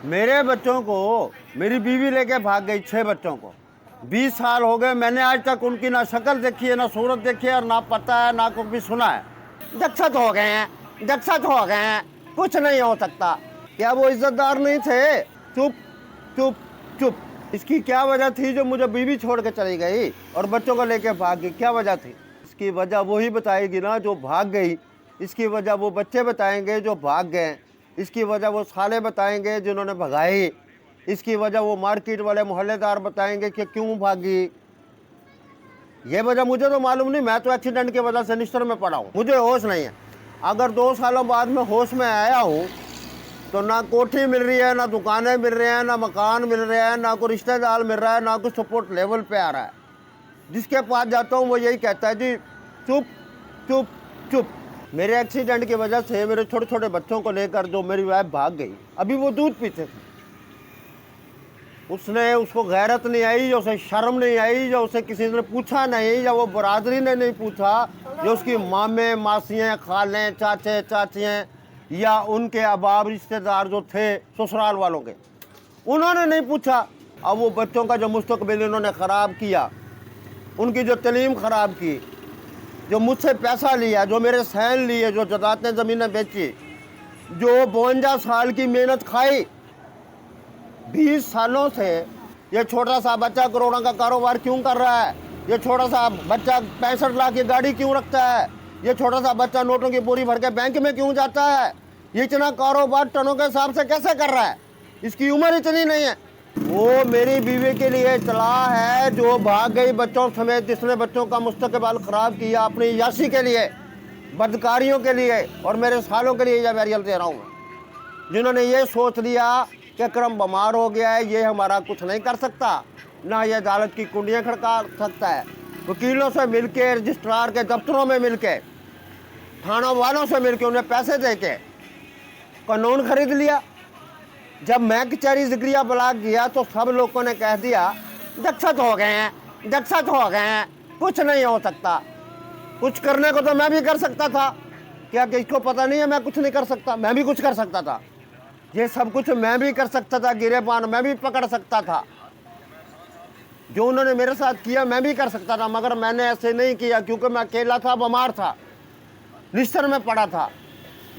मेरे बच्चों को मेरी बीवी लेके भाग गई, 6 बच्चों को। 20 साल हो गए, मैंने आज तक उनकी ना शक्ल देखी है, ना सूरत देखी है, और ना पता है, ना कुछ भी सुना है। दक्षत हो गए हैं, दक्षत हो गए हैं, कुछ नहीं हो सकता। क्या वो इज्जतदार नहीं थे? चुप चुप चुप। इसकी क्या वजह थी जो मुझे बीवी छोड़ के चली गई और बच्चों को लेके भाग गई? क्या वजह थी? इसकी वजह वही बताएगी ना जो भाग गई। इसकी वजह वो बच्चे बताएंगे जो भाग गए। इसकी वजह वो साले बताएंगे जिन्होंने भगाई। इसकी वजह वो मार्केट वाले मोहल्लेदार बताएंगे कि क्यों भागी। ये वजह मुझे तो मालूम नहीं, मैं तो एक्सीडेंट की वजह से निस्तर में पड़ा हूँ, मुझे होश नहीं है। अगर 2 सालों बाद में होश में आया हूँ तो ना कोठी मिल रही है, ना दुकानें मिल रही हैं, ना मकान मिल रहे हैं, ना कोई रिश्तेदार मिल रहा है, ना कोई सपोर्ट लेवल पे आ रहा है। जिसके पास जाता हूँ वो यही कहता है जी चुप चुप चुप। मेरे एक्सीडेंट की वजह से मेरे छोटे छोटे बच्चों को लेकर जो मेरी वाइफ भाग गई, अभी वो दूध पीते थे। उसको गैरत नहीं आई, जो उसे शर्म नहीं आई, जो उसे किसी ने पूछा नहीं, या वो बरादरी ने नहीं पूछा, जो उसकी मामे मासियाँ खालें चाचे चाचियाँ या उनके अबाब रिश्तेदार जो थे ससुराल वालों के, उन्होंने नहीं पूछा। अब वो बच्चों का जो मुस्तकबिल इन्होंने ख़राब किया, उनकी जो तालीम ख़राब की, जो मुझसे पैसा लिया, जो मेरे सहन लिए, जो जायदादें ज़मीनें बेची, जो 52 साल की मेहनत खाई। 20 सालों से ये छोटा सा बच्चा करोड़ों का कारोबार क्यों कर रहा है? ये छोटा सा बच्चा 65 लाख की गाड़ी क्यों रखता है? ये छोटा सा बच्चा नोटों की बोरी भर के बैंक में क्यों जाता है? ये इतना कारोबार टनों के हिसाब से कैसे कर रहा है? इसकी उम्र इतनी नहीं है। वो मेरी बीवी के लिए चला है जो भाग गई बच्चों समेत, जिसने बच्चों का मुस्तकबिल ख़राब किया अपनी याशी के लिए, बदकारियों के लिए, और मेरे सालों के लिए यह बैरियल दे रहा हूँ। जिन्होंने ये सोच लिया कि अकरम बीमार हो गया है, ये हमारा कुछ नहीं कर सकता, ना ये अदालत की कुंडियाँ खड़का सकता है। वकीलों से मिलके, रजिस्ट्रार के दफ्तरों में मिलके, थानों वालों से मिलके, उन्हें पैसे दे के कानून खरीद लिया। जब मैं कचहरी जिक्रिया ब्लॉक गया तो सब लोगों ने कह दिया दक्षत हो गए हैं, दक्षत हो गए हैं, कुछ नहीं हो सकता। कुछ करने को तो मैं भी कर सकता था। क्या किसको पता नहीं है मैं कुछ नहीं कर सकता? मैं भी कुछ कर सकता था। ये सब कुछ मैं भी कर सकता था, गिरेबान मैं भी पकड़ सकता था। जो उन्होंने मेरे साथ किया मैं भी कर सकता था, मगर मैंने ऐसे नहीं किया क्योंकि मैं अकेला था, बीमार था, बिस्तर में पड़ा था।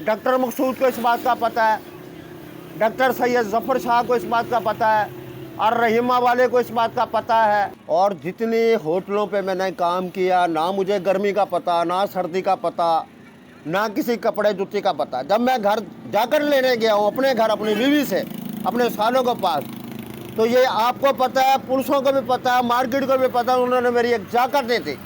डॉक्टर मकसूद को इस बात का पता है, डॉक्टर सैयद जफ़र शाह को इस बात का पता है, और रहीमा वाले को इस बात का पता है। और जितनी होटलों पे मैंने काम किया, ना मुझे गर्मी का पता, ना सर्दी का पता, ना किसी कपड़े जूती का पता। जब मैं घर जाकर लेने गया हूँ अपने घर, अपनी बीवी से, अपने सालों के पास, तो ये आपको पता है, पुलिसों को भी पता है, मार्केट को भी पता है, उन्होंने मेरी एक जाकर दी थी।